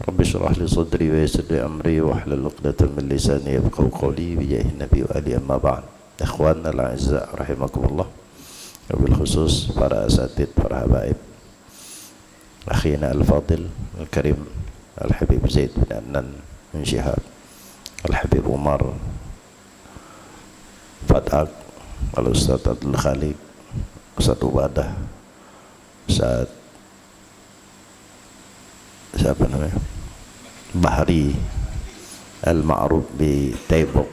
Rabbi shrah li sadri wa yassir li amri wahlul 'uqdatam min lisani yafqahu qawli bi jahi nabi wa ali amma ba'd. Ikhwan al-a'izza rahimakumullah. Wabil khusus para asatid, para habaib, akhina al-fadil al-karim Al-Habib Zaid bin Adnan bin Syihab, Al-Habib Umar Fatak, Al-Ustaz Abdul Khaliq, Ustaz Ubadah, Ustaz siapa namanya, Bahri Al-Ma'ruf di Taibuk.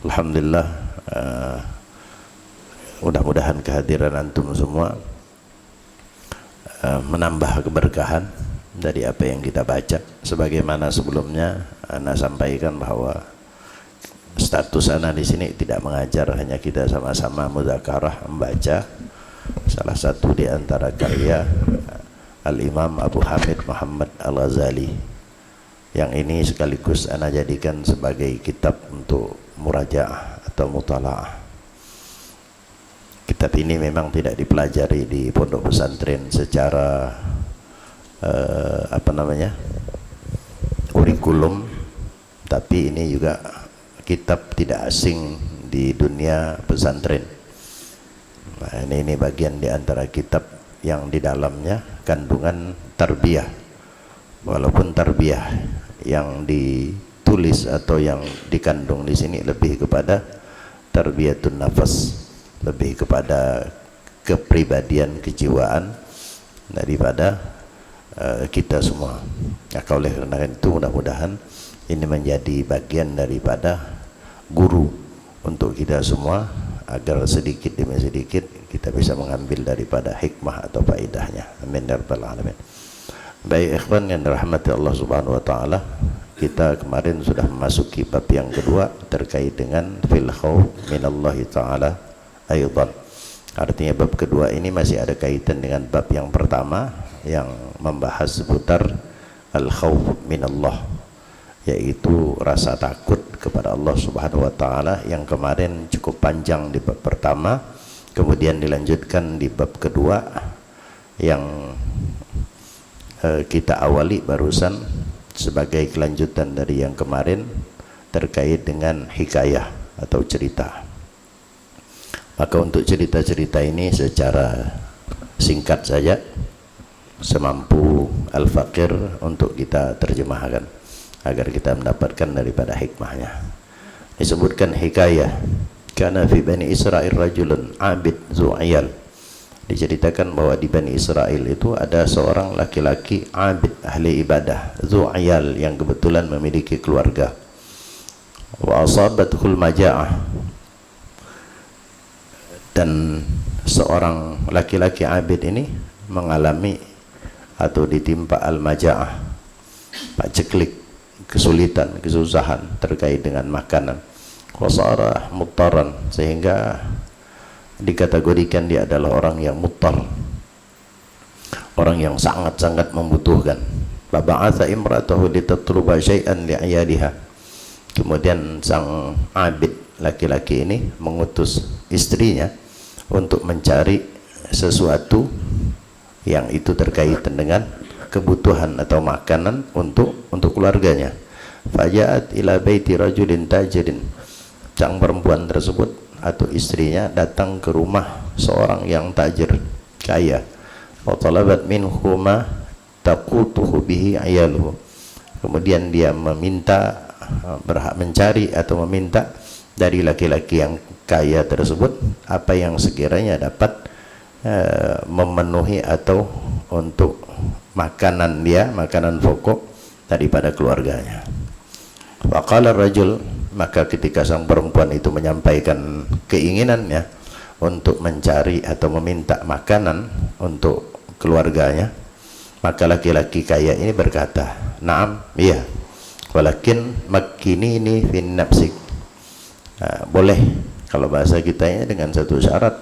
Alhamdulillah, mudah-mudahan kehadiran antum semua menambah keberkahan dari apa yang kita baca. Sebagaimana sebelumnya ana sampaikan bahwa status ana di sini tidak mengajar, hanya kita sama-sama mudzakarah membaca salah satu di antara karya Al-Imam Abu Hamid Muhammad Al-Ghazali, yang ini sekaligus ana jadikan sebagai kitab untuk murajaah atau mutalaah. Kitab ini memang tidak dipelajari di pondok pesantren secara kurikulum, tapi ini juga kitab tidak asing di dunia pesantren. Nah, ini bagian di antara kitab yang di dalamnya kandungan tarbiyah, walaupun tarbiyah yang ditulis atau yang dikandung di sini lebih kepada tarbiyatun nafas, lebih kepada kepribadian, kejiwaan daripada kita semua. Maka oleh karena itu mudah-mudahan ini menjadi bagian daripada guru untuk kita semua, agar sedikit demi sedikit kita bisa mengambil daripada hikmah atau faedahnya. Amin ya rabbal alamin. Baik ikhwan yang dirahmati Allah Subhanahu wa taala, kita kemarin sudah memasuki bab yang kedua terkait dengan fil khauf minallahi taala aidan. Artinya bab kedua ini masih ada kaitan dengan bab yang pertama yang membahas seputar al khauf minallah, yaitu rasa takut kepada Allah Subhanahu wa taala, yang kemarin cukup panjang di bab pertama, kemudian dilanjutkan di bab kedua yang kita awali barusan sebagai kelanjutan dari yang kemarin terkait dengan hikayah atau cerita. Maka untuk cerita-cerita ini secara singkat saja, semampu al-faqir untuk kita terjemahkan agar kita mendapatkan daripada hikmahnya. Disebutkan hikayah, kana fi bani Israil rajulun abid zu'ayal. Diceritakan bahwa di Bani Israel itu ada seorang laki-laki abid, ahli ibadah, zu'ayal, yang kebetulan memiliki keluarga. Wa asabathul maja'ah, dan seorang laki-laki abid ini mengalami atau ditimpa al-maja'ah, paceklik, kesulitan, kesusahan terkait dengan makanan. Wasara muttaran, sehingga dikategorikan dia adalah orang yang muttar, orang yang sangat-sangat membutuhkan. Baba'atha imratahu litatluba syai'an li'ayaliha. Kemudian sang abid laki-laki ini mengutus istrinya untuk mencari sesuatu yang itu terkaitan dengan kebutuhan atau makanan untuk keluarganya. Faja'at ila baiti rajulin tajirin. Sang perempuan tersebut atau istrinya datang ke rumah seorang yang tajir, kaya. Wa talabat minhu ma taqutuhu bihi ayaluhu. Kemudian dia meminta, berhak mencari atau meminta dari laki-laki yang kaya tersebut apa yang sekiranya dapat memenuhi atau untuk makanan dia, makanan pokok daripada keluarganya. Faqala rajul, maka ketika sang perempuan itu menyampaikan keinginannya untuk mencari atau meminta makanan untuk keluarganya, maka laki-laki kaya ini berkata, "Na'am, iya. Walakin makkinini fin nafsik." Boleh, kalau bahasa kita ini dengan satu syarat,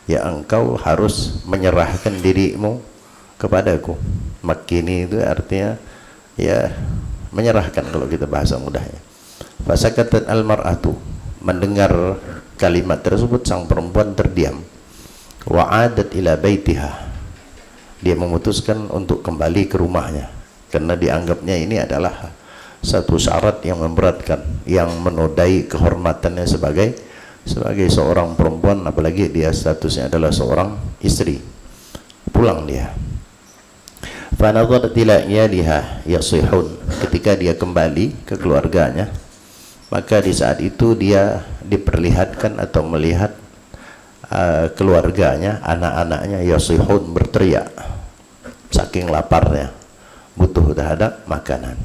ya engkau harus menyerahkan dirimu kepadaku. Makkini itu artinya ya menyerahkan kalau kita bahasa mudahnya. Fasakatat al-mar'atu, mendengar kalimat tersebut sang perempuan terdiam. Wa'adat ila baitiha, dia memutuskan untuk kembali ke rumahnya. karena dianggapnya ini adalah satu syarat yang memberatkan, yang menodai kehormatannya sebagai seorang perempuan, apalagi dia statusnya adalah seorang istri. Pulang dia. Fanadharat ila iyaliha yasihun, ketika dia kembali ke keluarganya, maka di saat itu dia diperlihatkan atau melihat keluarganya, anak-anaknya yasihun, berteriak saking laparnya, butuh terhadap makanan.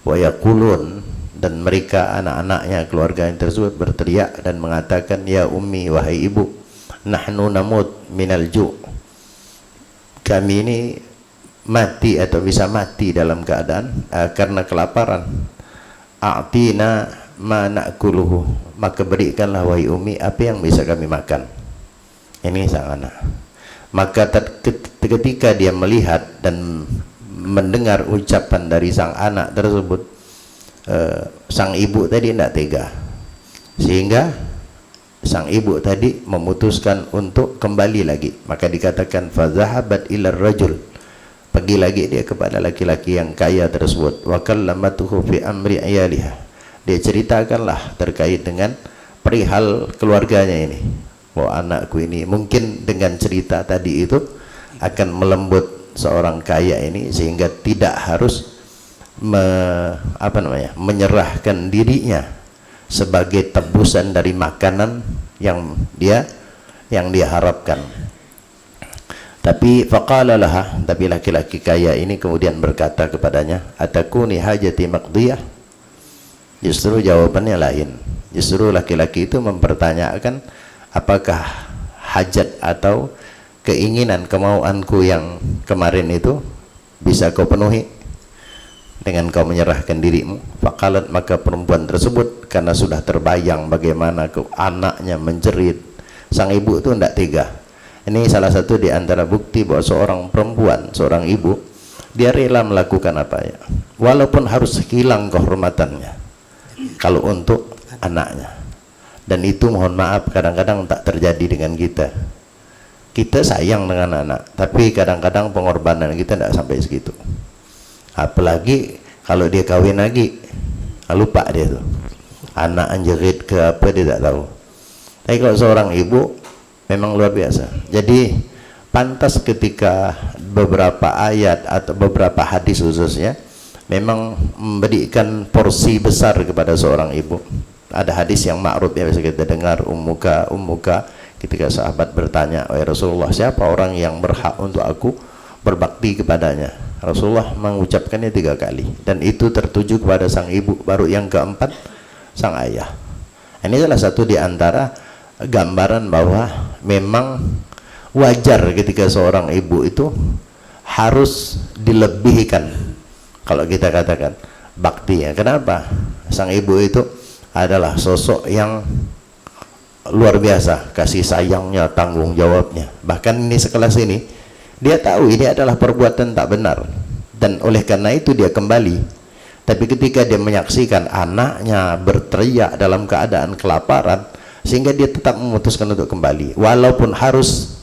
Wa yaqulun, dan mereka anak-anaknya, keluarga yang tersebut berteriak dan mengatakan, ya ummi, wahai ibu, nahnu namut minal ju', kami ini mati atau bisa mati dalam keadaan karena kelaparan. A'tina ma na'kuluhu, maka berikanlah wahai ummi apa yang bisa kami makan. Ini sang anak. Maka ketika dia melihat dan mendengar ucapan dari sang anak tersebut, sang ibu tadi tidak tega, sehingga sang ibu tadi memutuskan untuk kembali lagi. Maka dikatakan fazahabat ilar rajul, pergi lagi dia kepada laki-laki yang kaya tersebut. Wa kallamatuhu fi amri ayaliha, dia ceritakanlah terkait dengan perihal keluarganya ini, bahwa anakku ini mungkin dengan cerita tadi itu akan melembut seorang kaya ini, sehingga tidak harus menyerahkan dirinya sebagai tebusan dari makanan yang dia harapkan. Tapi faqala laha, tapi laki-laki kaya ini kemudian berkata kepadanya, atakuni hajati maqdiyah. Justru jawabannya lain. Justru laki-laki itu mempertanyakan, apakah hajat atau keinginan, kemauanku yang kemarin itu bisa kau penuhi dengan kau menyerahkan dirimu. Faqalat, maka perempuan tersebut karena sudah terbayang bagaimana anaknya menjerit, sang ibu itu tidak tega. Ini salah satu di antara bukti bahwa seorang perempuan, seorang ibu, dia rela melakukan apa ya, walaupun harus hilang kehormatannya kalau untuk anaknya. Dan itu mohon maaf kadang-kadang tak terjadi dengan kita. Kita sayang dengan anak, tapi kadang-kadang pengorbanan kita tidak sampai segitu. Apalagi kalau dia kawin lagi, lupa dia tuh, anak anjerit ke apa dia tak tahu. Tapi kalau seorang ibu memang luar biasa. Jadi pantas ketika beberapa ayat atau beberapa hadis khususnya memang memberikan porsi besar kepada seorang ibu. Ada hadis yang ma'ruf yang bisa kita dengar, ummuka ketika sahabat bertanya, wahai Rasulullah, siapa orang yang berhak untuk aku berbakti kepadanya? Rasulullah mengucapkannya 3 kali, dan itu tertuju kepada sang ibu. Baru yang keempat sang ayah. Ini salah satu di antara gambaran bahwa memang wajar ketika seorang ibu itu harus dilebihkan, kalau kita katakan baktinya. Kenapa? Sang ibu itu adalah sosok yang luar biasa, kasih sayangnya, tanggung jawabnya. Bahkan ini sekelas ini, dia tahu ini adalah perbuatan tak benar, dan oleh karena itu dia kembali. Tapi ketika dia menyaksikan anaknya berteriak dalam keadaan kelaparan, sehingga dia tetap memutuskan untuk kembali, walaupun harus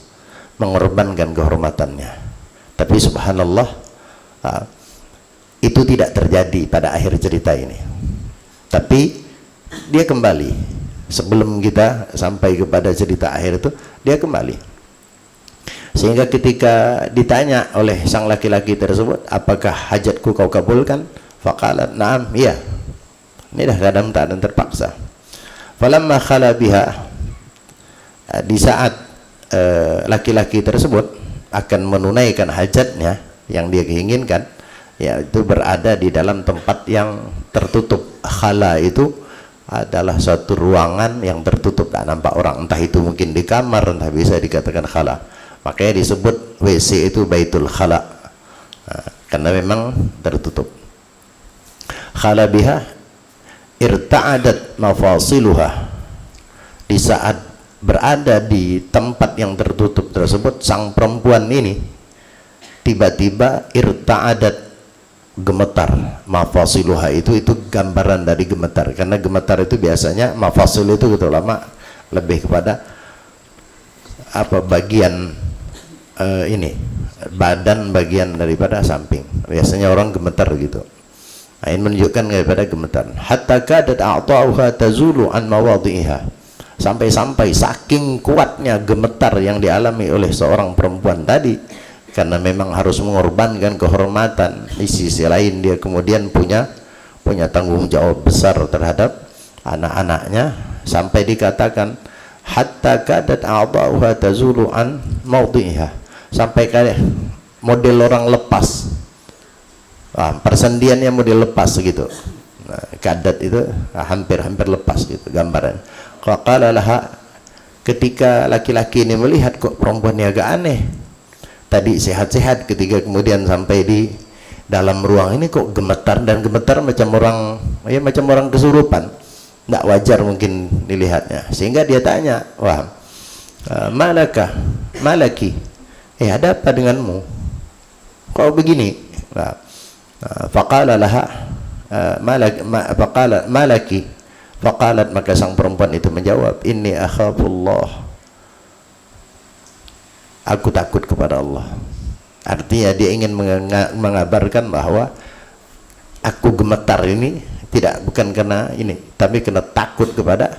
mengorbankan kehormatannya. Tapi subhanallah, itu tidak terjadi pada akhir cerita ini. Tapi dia kembali. Sebelum kita sampai kepada cerita akhir itu, dia kembali. Sehingga ketika ditanya oleh sang laki-laki tersebut, apakah hajatku kau kabulkan? Faqalat, na'am, iya. Ini dah keadaan terpaksa. Falamma khala biha, di saat laki-laki tersebut akan menunaikan hajatnya yang dia inginkan, yaitu berada di dalam tempat yang tertutup. Khala itu adalah suatu ruangan yang tertutup, tak nampak orang, entah itu mungkin di kamar, entah bisa dikatakan khala. Makanya disebut WC itu baitul khala, karena memang tertutup. Khala biha irta'adat mafasiluha, di saat berada di tempat yang tertutup tersebut, sang perempuan ini tiba-tiba irta'adat, gemetar. Mafasiluha itu gambaran dari gemetar, karena gemetar itu biasanya, mafasil itu gitu lama lebih kepada apa, bagian ini badan bagian daripada samping. Biasanya orang gemetar gitu. Nah, ini menunjukkan daripada gemetar. Hatta kadat a'ta'uha tazulu an mawadhi'iha. Sampai-sampai saking kuatnya gemetar yang dialami oleh seorang perempuan tadi, karena memang harus mengorbankan kehormatan. Di sisi lain dia kemudian punya tanggung jawab besar terhadap anak-anaknya, sampai dikatakan hatta kadat a'dha'uha tazulu an mawdhi'iha, sampai kayak model orang lepas, persendiannya model lepas gitu. Nah, kadat itu hampir lepas gitu gambaran. Qala laha, ketika laki-laki ini melihat kok perempuan ini agak aneh, tadi sehat-sehat, ketika kemudian sampai di dalam ruang ini kok gemetar, dan gemetar macam orang kesurupan, tidak wajar mungkin dilihatnya, sehingga dia tanya, wah, malaki, ada apa denganmu, kok begini? Faqala laha malaki, faqalat, maka sang perempuan itu menjawab, inni akhafullah, aku takut kepada Allah. Artinya dia ingin mengabarkan bahwa aku gemetar ini bukan karena ini, tapi karena takut kepada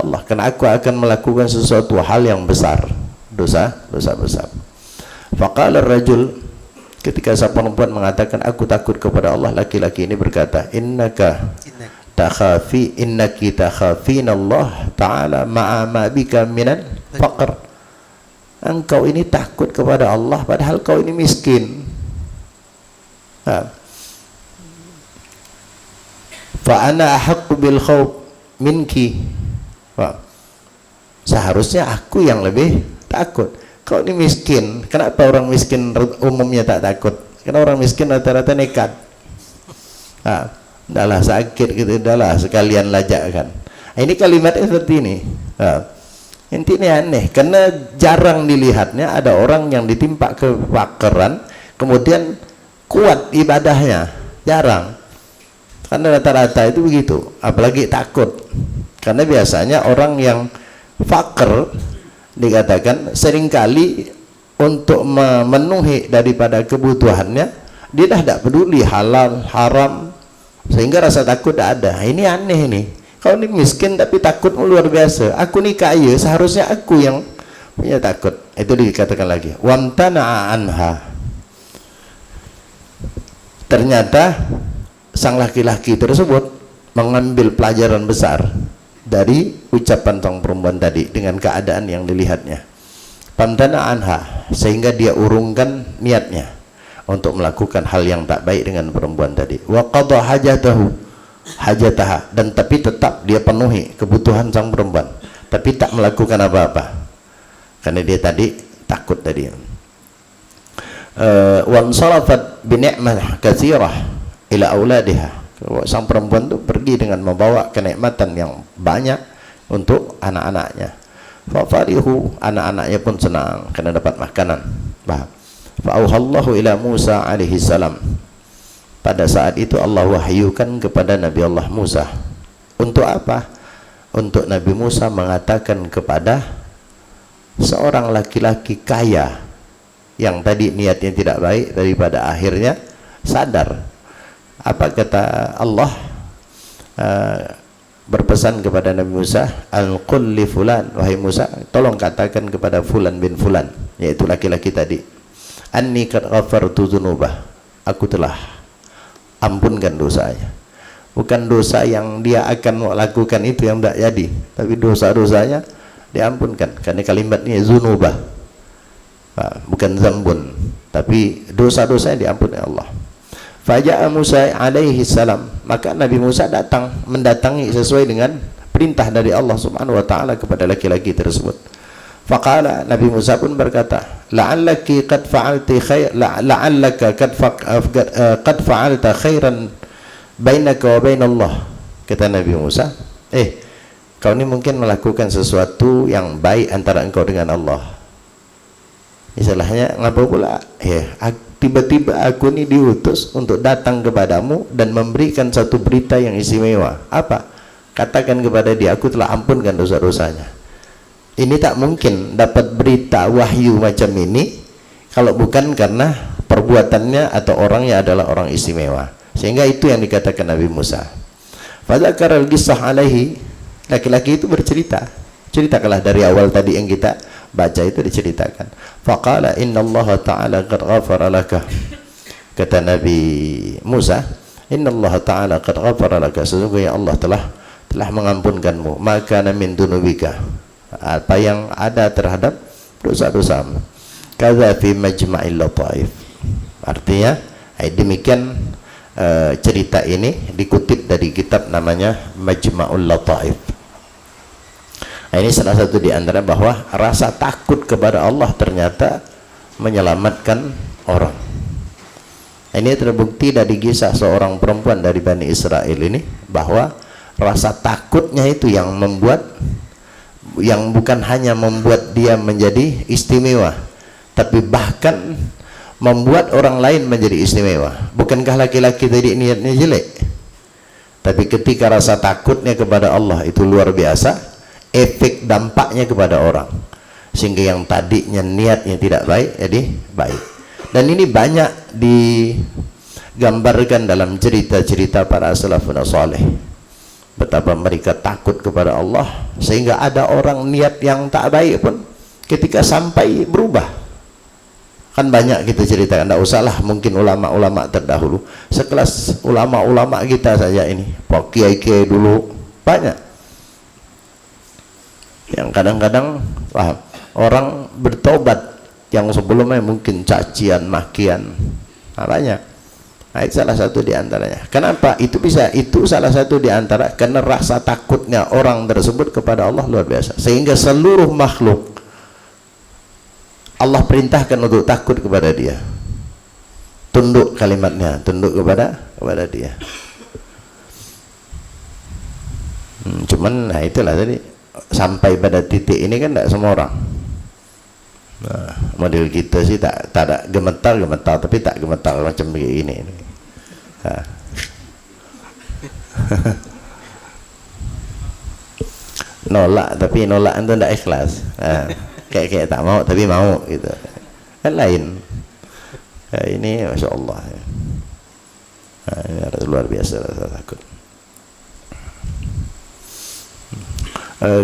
Allah, karena aku akan melakukan sesuatu hal yang besar, dosa besar. Faqala ar-rajul, ketika sang perempuan mengatakan aku takut kepada Allah, laki-laki ini berkata, innaki takhafina Allah ta'ala ma'a ma bika minan faqr. Engkau ini takut kepada Allah padahal kau ini miskin. Fa ana ahaqqu bil khawf minki. Seharusnya aku yang lebih takut. Kau ini miskin. Kenapa orang miskin umumnya tak takut? Karena orang miskin rata-rata nekat. Dahlah sakit gitu, dahlah sekalian lajak kan. Ini kalimatnya seperti ini. Intinya aneh, karena jarang dilihatnya ada orang yang ditimpa kefakiran kemudian kuat ibadahnya, jarang. Karena rata-rata itu begitu, apalagi takut. Karena biasanya orang yang fakir dikatakan seringkali untuk memenuhi daripada kebutuhannya dia dah tidak peduli halal haram, sehingga rasa takut tidak ada. Ini aneh nih. Kau ini miskin tapi takut luar biasa. Aku ni kaya, seharusnya aku yang punya takut. Itu dikatakan lagi. Wamtana'a anha. Ternyata sang laki-laki tersebut mengambil pelajaran besar dari ucapan sang perempuan tadi dengan keadaan yang dilihatnya. Wamtana'a anha, sehingga dia urungkan niatnya untuk melakukan hal yang tak baik dengan perempuan tadi. Wa qadha hajataha, dan tapi tetap dia penuhi kebutuhan sang perempuan, tapi tak melakukan apa-apa karena dia tadi takut tadi. Wansarafat bi ni'mah katsirah ila auladiha. Sang perempuan itu pergi dengan membawa kenikmatan yang banyak untuk anak-anaknya. Fa farihu, anak-anaknya pun senang karena dapat makanan. Fa auhallahu ila Musa alaihi salam. Pada saat itu Allah wahyukan kepada Nabi Allah Musa. Untuk apa? Untuk Nabi Musa mengatakan kepada seorang laki-laki kaya yang tadi niatnya tidak baik, daripada akhirnya sadar. Apa kata Allah? Berpesan kepada Nabi Musa, al-qul li fulan, wahai Musa, tolong katakan kepada fulan bin fulan, yaitu laki-laki tadi, anni qad ghafartu dzunubah, aku telah ampunkan dosanya. Bukan dosa yang dia akan lakukan itu yang tidak jadi, tapi dosa-dosanya diampunkan. Karena kalimatnya zunubah, bukan zambun, tapi dosa-dosanya diampuni Allah. Faja'a Musa alaihi salam, maka Nabi Musa mendatangi sesuai dengan perintah dari Allah Subhanahu wa taala kepada laki-laki tersebut. Faqala, Nabi Musa pun berkata, la'allaki qad fa'alti khair, la'allaka qad fa'alta khairan bainaka wa bainallah. Kata Nabi Musa, kau ini mungkin melakukan sesuatu yang baik antara engkau dengan Allah. Istilahnya ngapa pula? Tiba-tiba aku ini diutus untuk datang kepadamu dan memberikan satu berita yang istimewa. Apa? Katakan kepada dia, aku telah ampunkan dosa-dosanya. Ini tak mungkin dapat berita wahyu macam ini kalau bukan karena perbuatannya atau orangnya adalah orang istimewa. Sehingga itu yang dikatakan Nabi Musa. Fadzakara al-qissah alaihi, laki-laki itu bercerita. Ceritakanlah dari awal tadi yang kita baca itu diceritakan. Faqala innallaha ta'ala qad ghafara laka. Kata Nabi Musa, innallaha ta'ala qad ghafara laka, sesungguhnya Allah telah mengampunkanmu maka min dunubika, apa yang ada terhadap dosa-dosamu. Kadza fi majma'il lataif, artinya demikian cerita ini dikutip dari kitab namanya Majma'ul Lataif. Nah, ini salah satu di antara bahwa rasa takut kepada Allah ternyata menyelamatkan orang. Ini terbukti dari kisah seorang perempuan dari Bani Israel ini, bahwa rasa takutnya itu yang membuat, yang bukan hanya membuat dia menjadi istimewa, tapi bahkan membuat orang lain menjadi istimewa. Bukankah laki-laki tadi niatnya jelek, tapi ketika rasa takutnya kepada Allah itu luar biasa, efek dampaknya kepada orang, sehingga yang tadinya niatnya tidak baik jadi baik. Dan ini banyak digambarkan dalam cerita-cerita para salafun saleh, betapa mereka takut kepada Allah sehingga ada orang niat yang tak baik pun ketika sampai berubah. Kan banyak kita ceritakan, tidak usahlah mungkin ulama-ulama terdahulu, sekelas ulama-ulama kita saja ini, Pak Kiai-Kiai dulu banyak yang kadang-kadang orang bertobat yang sebelumnya mungkin cacian, makian, banyak. Nah, itu salah satu di antaranya. Kenapa itu bisa? Itu salah satu di antara karena rasa takutnya orang tersebut kepada Allah luar biasa, sehingga seluruh makhluk Allah perintahkan untuk takut kepada dia, tunduk, kalimatnya tunduk kepada dia. Cuman nah itulah tadi, sampai pada titik ini kan tidak semua orang. Nah, model kita sih tak ada gemetar, tapi tak gemetar macam begini. Nah. Nolak, tapi nolak itu tidak ikhlas. Nah, kayak tak mau tapi mau gitu, kan lain. Nah, ini masya Allah, nah, ini luar biasa rasa takut.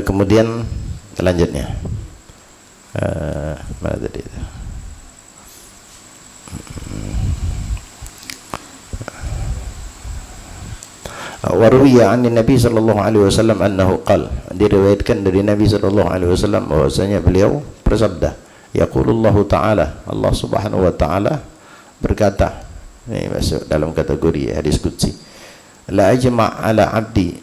Kemudian selanjutnya mana tadi itu? Waruwiya an Nabi sallallahu alaihi wasallam annahu qala, diriwayatkan dari Nabi sallallahu alaihi wasallam bahwasanya beliau bersabda, yaqulullahu ta'ala, Allah subhanahu wa ta'ala berkata, ini masuk dalam kategori hadis qudsi, la ajma' ala abdi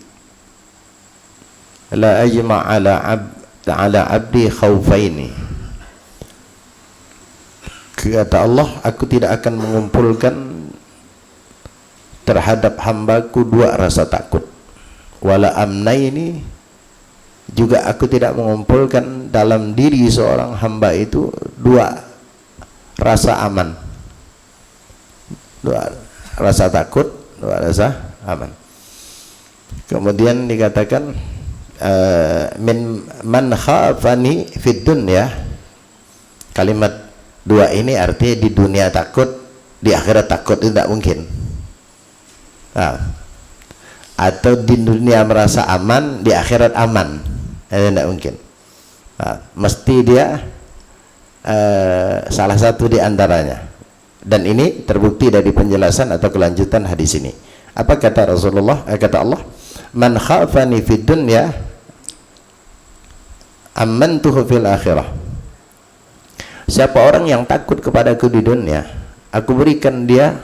khaufaini, kata Allah, aku tidak akan mengumpulkan terhadap hambaku dua rasa takut. Wala amnaini, juga aku tidak mengumpulkan dalam diri seorang hamba itu dua rasa aman, dua rasa takut, dua rasa aman. Kemudian dikatakan min man khafani fid dunya, kalimat dua ini artinya di dunia takut, di akhirat takut itu tidak mungkin. Nah, atau di dunia merasa aman, di akhirat aman, itu tidak mungkin. Nah, mesti dia salah satu di antaranya. Dan ini terbukti dari penjelasan atau kelanjutan hadis ini. Apa kata Rasulullah? Kata Allah, man khafani fid dunya amantuhu fil akhirah. Siapa orang yang takut kepadaku di dunia, aku berikan dia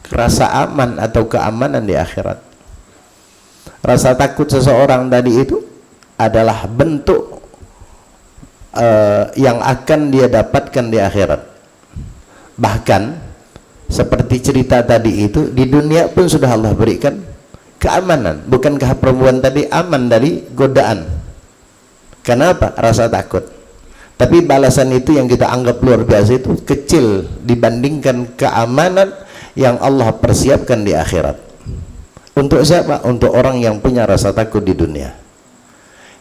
rasa aman atau keamanan di akhirat. Rasa takut seseorang tadi itu adalah bentuk yang akan dia dapatkan di akhirat. Bahkan seperti cerita tadi itu, di dunia pun sudah Allah berikan keamanan. Bukankah perempuan tadi aman dari godaan? Kenapa? Rasa takut. Tapi balasan itu yang kita anggap luar biasa itu kecil dibandingkan keamanan yang Allah persiapkan di akhirat. Untuk siapa? Untuk orang yang punya rasa takut di dunia.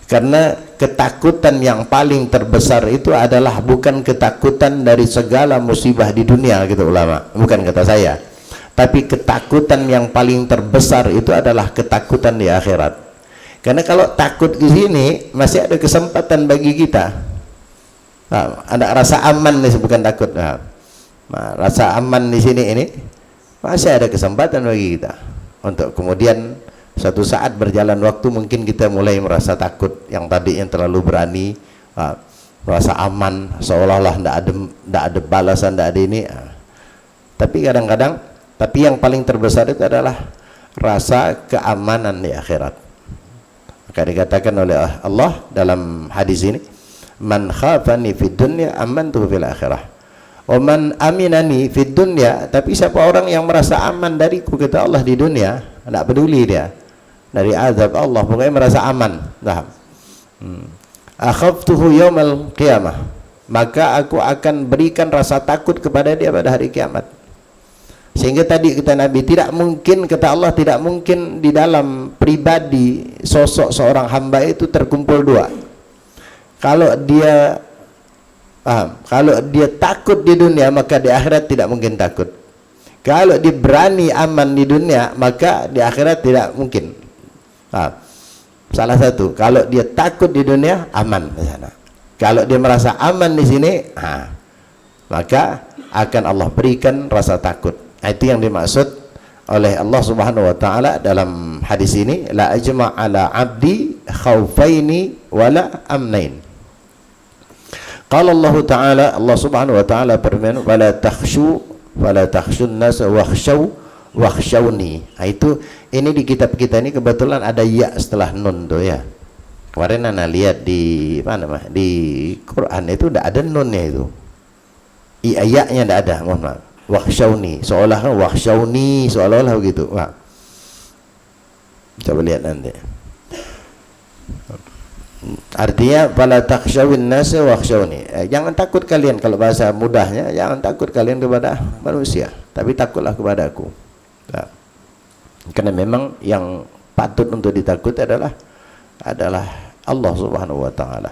Karena ketakutan yang paling terbesar itu adalah bukan ketakutan dari segala musibah di dunia, gitu ulama, bukan kata saya, tapi ketakutan yang paling terbesar itu adalah ketakutan di akhirat. Karena kalau takut di sini masih ada kesempatan bagi kita. Nah, ada rasa aman nih, bukan takut. Nah, rasa aman di sini ini masih ada kesempatan bagi kita untuk kemudian suatu saat berjalan waktu mungkin kita mulai merasa takut, yang tadi yang terlalu berani, merasa aman, seolah-olah tidak ada balasan, tidak ada ini. Tapi kadang-kadang, tapi yang paling terbesar itu adalah rasa keamanan di akhirat. Maka dikatakan oleh Allah dalam hadis ini, man khafani fid dunya amantuhu fil akhirah, wa man aminani fid dunya, tapi siapa orang yang merasa aman dariku, kata Allah, di dunia, tidak peduli dia dari azab Allah, pokoknya merasa aman. Nah, akhaftuhu yaumal qiyamah, maka aku akan berikan rasa takut kepada dia pada hari kiamat. Sehingga tadi kata Nabi, tidak mungkin, kata Allah, tidak mungkin di dalam pribadi sosok seorang hamba itu terkumpul dua. Kalau dia kalau dia takut di dunia, maka di akhirat tidak mungkin takut. Kalau dia berani aman di dunia, maka di akhirat tidak mungkin. Salah satu, kalau dia takut di dunia, aman di sana. Kalau dia merasa aman di sini, maka akan Allah berikan rasa takut. Itu yang dimaksud oleh Allah Subhanahu wa taala dalam hadis ini, la ajma' ala 'abdi khaufaini wala amnain. Qala Allah taala, Allah Subhanahu wa taala berfirman, wala takhshun nas wakhshawni. Itu ini di kitab kita ini kebetulan ada ya setelah nun tuh ya. Kemarin ana lihat di mana mah di Quran itu tidak ada nunnya itu. Iya-nya tidak ada, mohon maaf. Wakhshawni, seolah-olah begitu. Wah. Coba lihat nanti. Artinya fala takhshawin nas wakhshawni. Jangan takut kalian, kalau bahasa mudahnya, jangan takut kalian kepada manusia, tapi takutlah kepada aku. Nah, karena memang yang patut untuk ditakuti adalah Allah Subhanahu wa taala.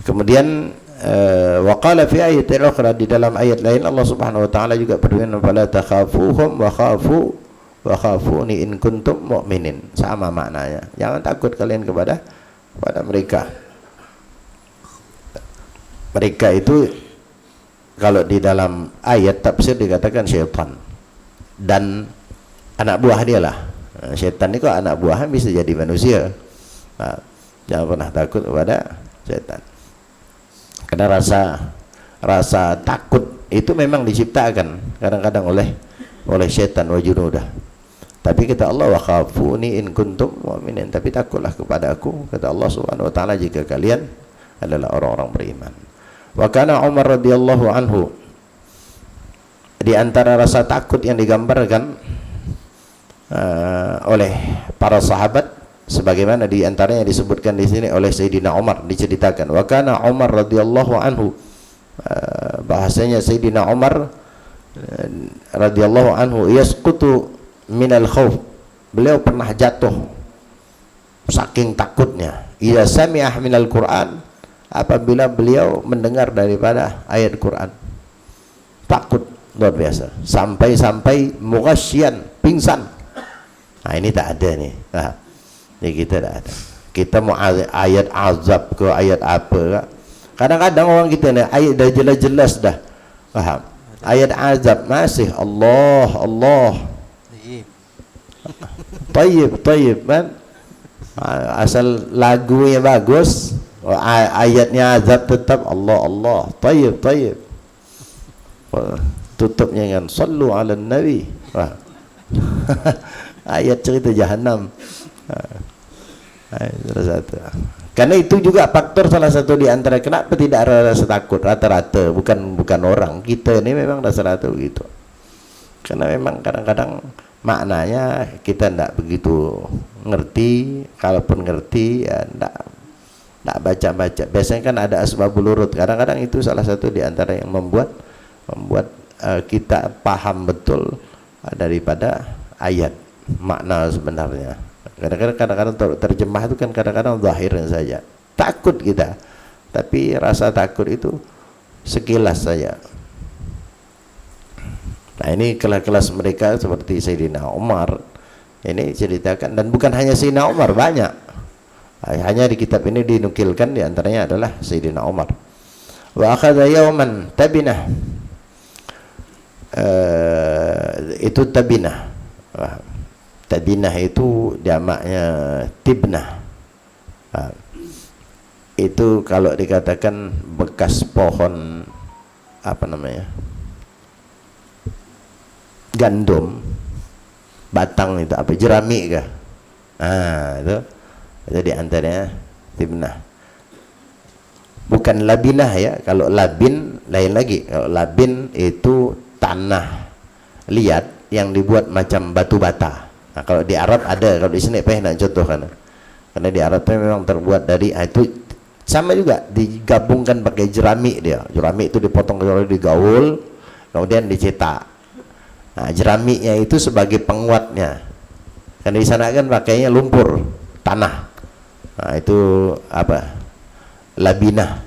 Kemudian waqala fi ayatin ukhra, di dalam ayat lain Allah Subhanahu wa taala juga berfirman, fala takhafuhum wa khafuni in kuntum mu'minin. Sama maknanya, jangan takut kalian kepada mereka. Mereka itu kalau di dalam ayat tafsir dikatakan syaitan dan anak buah dia lah. Syaitan itu anak buahnya bisa jadi manusia. Jangan pernah takut kepada syaitan. Karena rasa takut itu memang diciptakan kadang-kadang oleh syaitan wa junudah. Tapi kata Allah, wa khafuni in kuntum mu'minin, tapi takutlah kepada aku, kata Allah Subhanahu wa taala, jika kalian adalah orang-orang beriman. Wa kana Umar radhiyallahu anhu, di antara rasa takut yang digambarkan oleh para sahabat, sebagaimana di antaranya disebutkan di sini oleh Sayyidina Umar, diceritakan wa kana Umar radhiyallahu anhu, bahasanya Sayyidina Umar radhiyallahu anhu yasqutu minal khauf, beliau pernah jatuh saking takutnya, idza sami'ah minal Quran, apabila beliau mendengar daripada ayat Quran, takut luar biasa, sampai mughasyian, pingsan. Nah, ini tak ada nih. Nah, ini kita tak ada. Kita mau ayat azab ke ayat apa kak? Kadang-kadang orang kita nih ayat dah jelas-jelas dah paham. Ayat azab masih Allah tayyib kan? Asal lagunya bagus, ayatnya azab tetap Allah tayyib. Tutupnya dengan sallu ala nabi. Ayat cerita jahanam. Karena itu juga faktor salah satu di antara kenapa tidak ada rasa takut rata-rata, bukan orang kita ini memang rata-rata begitu. Karena memang kadang-kadang maknanya kita tidak begitu ngerti, kalaupun ngerti ya tidak baca-baca. Biasanya kan ada asbabul urut, kadang-kadang itu salah satu di antara yang membuat kita paham betul daripada ayat makna sebenarnya. Kadang-kadang terjemah itu kan kadang-kadang zahirnya saja. Takut kita, tapi rasa takut itu sekilas saja. Nah ini kelas-kelas mereka seperti Sayyidina Umar ini ceritakan, dan bukan hanya Sayyidina Umar, banyak. Hanya di kitab ini dinukilkan, diantaranya adalah Sayyidina Umar. Wa akhadha yawman tabinah, itu tabinah. Tabinah itu jamaknya tibnah. Itu kalau dikatakan bekas pohon apa namanya, gandum, batang itu apa, jerami kah? Itu diantaranya tibnah. Bukan labinah ya. Kalau labin lain lagi. Kalau labin itu tanah liat yang dibuat macam batu bata. Nah, kalau di Arab ada, kalau di sini nak contoh karena di Arab itu memang terbuat dari itu sama juga, digabungkan pakai jerami dia. Jerami itu dipotong, digaul, kemudian dicetak. Nah, jeraminya itu sebagai penguatnya. Karena di sana kan pakainya lumpur tanah. Nah, itu apa? Labinah.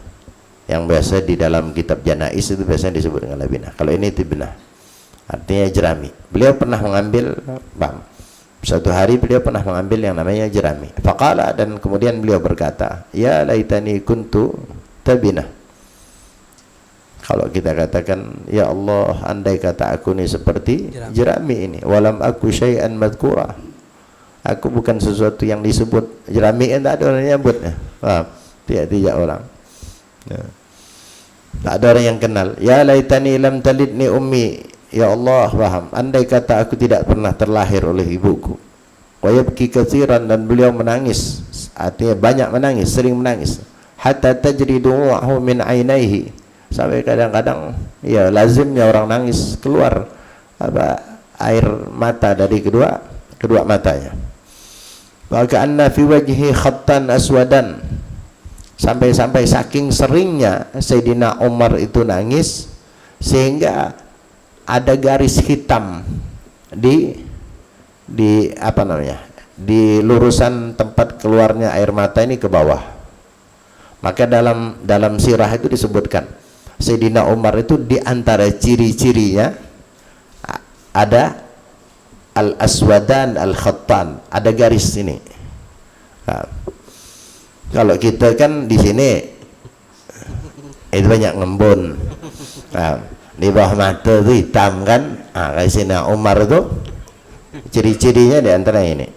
Yang biasa di dalam kitab Janais itu biasanya disebut dengan labinah. Kalau ini tibnah, artinya jerami. Beliau pernah mengambil, suatu hari beliau pernah mengambil yang namanya jerami. Faqala, dan kemudian beliau berkata, ya laitani kuntu tabinah. Kalau kita katakan, ya Allah, andai kata aku ini seperti jerami ini, walam aku syai'an madhkura, aku bukan sesuatu yang disebut. Jerami kan tak ada orang yang nyebut. Tidak orang. Tak ada orang yang kenal. Ya laitani lam talidni ummi, ya Allah, paham, andai kata aku tidak pernah terlahir oleh ibuku. Wa yabki katsiran, dan beliau menangis, artinya banyak menangis, sering menangis. Hatta tajri dumu'ahu min ainaihi, sampai kadang-kadang ya lazimnya orang nangis keluar apa, air mata dari kedua matanya. Wa ka'anna fi wajhi khattan aswadan, sampai saking seringnya Sayyidina Umar itu nangis sehingga ada garis hitam di apa namanya, di lurusan tempat keluarnya air mata ini ke bawah. Maka dalam sirah itu disebutkan Sayyidina Umar itu di antara ciri-cirinya ada al-aswadan al-khattan, ada garis ini. Nah, kalau kita kan di sini itu banyak ngembun. Nah, di bawah mata itu hitam kan. Kayak Sayyidina Umar itu ciri-cirinya di antara ini.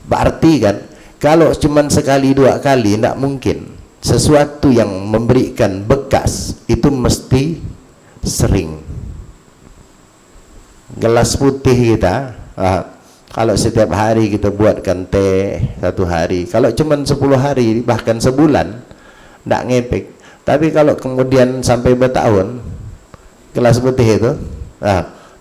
Berarti kan kalau cuman sekali dua kali tidak mungkin. Sesuatu yang memberikan bekas itu mesti sering. Gelas putih kita, kalau setiap hari kita buatkan teh satu hari, kalau cuman 10 hari bahkan sebulan tidak ngepek. Tapi kalau kemudian sampai bertahun, gelas putih itu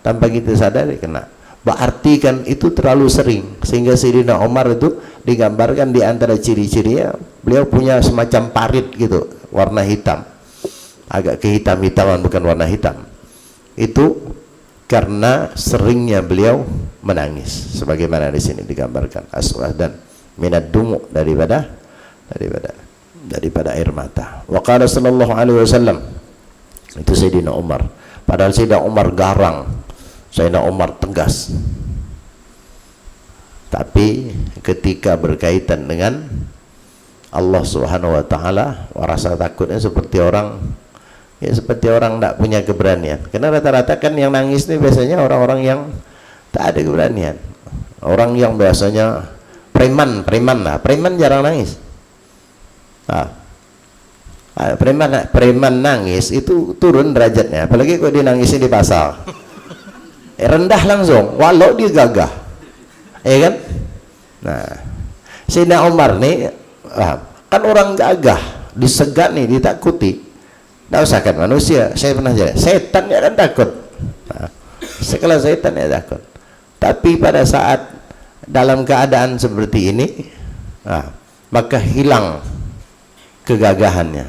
tanpa kita sadari kena. Berarti kan itu terlalu sering, sehingga Sayyidina Umar itu digambarkan di antara ciri-cirinya beliau punya semacam parit gitu, warna hitam, agak kehitam-hitaman, bukan warna hitam. Itu karena seringnya beliau menangis, sebagaimana di sini digambarkan aswah dan minad dumu, daripada air mata. Wa qala sallallahu alaihi wasallam, itu Sayyidina Umar. Padahal Sayyidina Umar garang, Sayyidina Umar tegas. Tapi ketika berkaitan dengan Allah Subhanahu wa taala, rasa takutnya seperti orang tidak punya keberanian. Karena rata-rata kan yang nangis ini biasanya orang-orang yang tak ada keberanian. Orang yang biasanya preman jarang nangis. Preman nangis itu turun derajatnya, apalagi kalau dia nangisnya di pasar. Rendah langsung, walau dia gagah, kan? Nah, Sayyidina Umar nih, kan orang gagah, disegani, ditakuti. Tidak usah kan manusia, saya pernah jadi setan ya kan takut. Sekelas setan ya takut. Tapi pada saat dalam keadaan seperti ini, maka hilang kegagahannya,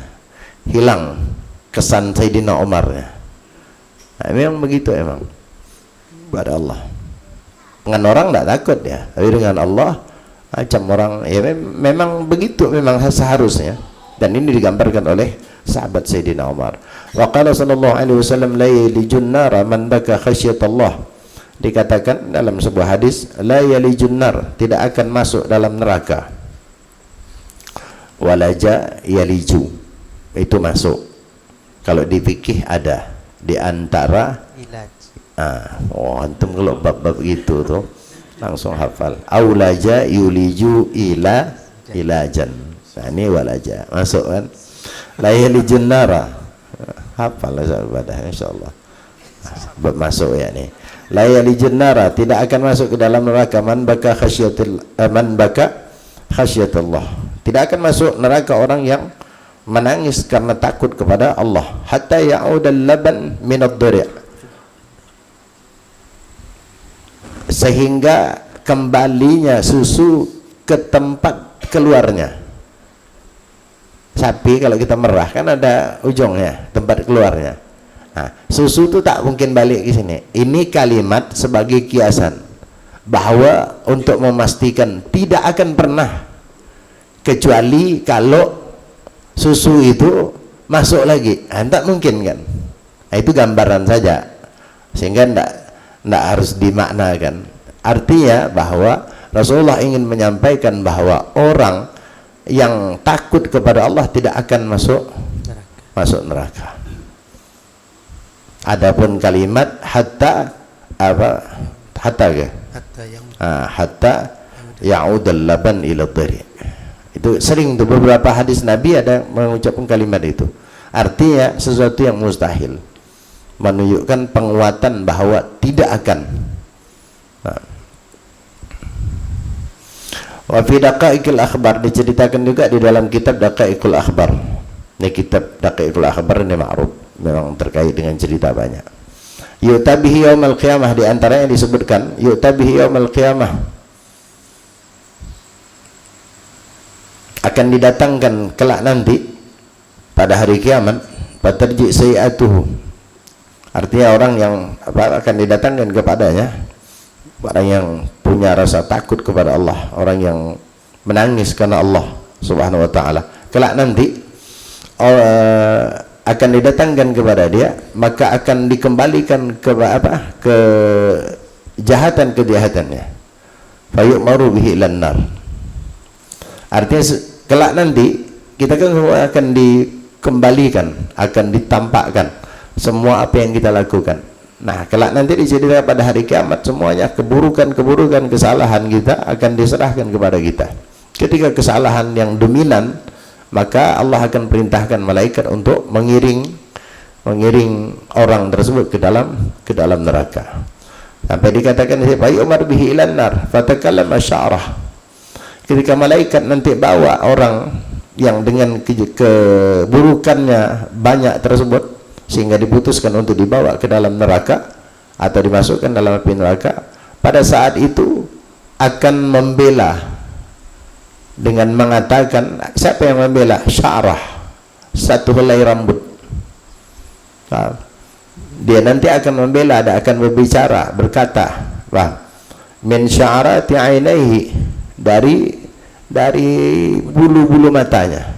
hilang kesan Sayyidina Umarnya. Memang begitu emang. Pada Allah. Dengan orang tidak takut ya, tapi dengan Allah macam orang ya memang begitu, memang seharusnya. Dan ini digambarkan oleh sahabat Sayyidina Umar. Wa qala sallallahu alaihi wasallam la yalijun nara man baka khasyyatallah. Dikatakan dalam sebuah hadis, la yalijun nar, tidak akan masuk dalam neraka. Walaja yaliju, itu masuk. Kalau di fikih ada di antara antum kalau bab-bab gitu tuh langsung hafal. Aulaja yuliju ilajan. Nah, ini walaja masuk kan. La yalijun nara. Hafal sahabat insyaallah. Bab masuk ya nih. La yalijun nara, tidak akan masuk ke dalam neraka man baka khasyatullah. Tidak akan masuk neraka orang yang menangis karena takut kepada Allah. Hatta ya'udal laban min ad-dari', sehingga kembalinya susu ke tempat keluarnya. Sapi kalau kita merah kan ada ujungnya, tempat keluarnya. Nah, susu itu tak mungkin balik ke sini. Ini kalimat sebagai kiasan bahwa untuk memastikan tidak akan pernah, kecuali kalau susu itu masuk lagi. Nah, tak mungkin kan. Nah, itu gambaran saja, sehingga tidak harus dimaknakan. Artinya bahwa Rasulullah ingin menyampaikan bahwa orang yang takut kepada Allah tidak akan masuk neraka. Adapun kalimat hatta ya'udal laban ila dhari, itu sering tuh, beberapa hadis Nabi ada mengucapkan kalimat itu. Artinya sesuatu yang mustahil, menunjukkan penguatan bahwa tidak akan. Wa fi daqaiqil akhbar, diceritakan juga di dalam kitab Daqaiqul Akhbar. Ini kitab Daqaiqul Akhbar ini ma'ruf, memang terkait dengan cerita banyak. Yu'tabihi yaumal qiyamah, di antaranya disebutkan yu'tabihi yaumal qiyamah, akan didatangkan kelak nanti pada hari kiamat, fatarji sayi'atuhu, artinya orang yang akan didatangkan kepadanya, orang yang punya rasa takut kepada Allah, orang yang menangis karena Allah subhanahu wa ta'ala, kelak nanti akan didatangkan kepada dia, maka akan dikembalikan ke kejahatan-kejahatannya, fayu'maru bihi ilan nar. Artinya kelak nanti kita kan semua akan dikembalikan, akan ditampakkan semua apa yang kita lakukan. Nah, kelak nanti diceritakan pada hari kiamat, semuanya keburukan-keburukan, kesalahan kita akan diserahkan kepada kita. Ketika kesalahan yang dominan, maka Allah akan perintahkan malaikat untuk mengiring orang tersebut ke dalam neraka. Sampai dikatakan fa Umar bihi ilan nar fatakallama sya'rah. Ketika malaikat nanti bawa orang yang dengan keburukannya banyak tersebut, sehingga diputuskan untuk dibawa ke dalam neraka atau dimasukkan dalam api neraka, pada saat itu akan membela dengan mengatakan, siapa yang membela? Sya'rah, satu helai rambut. Dia nanti akan membela, akan berbicara, berkata, min sya'rati ainaihi, dari bulu-bulu matanya.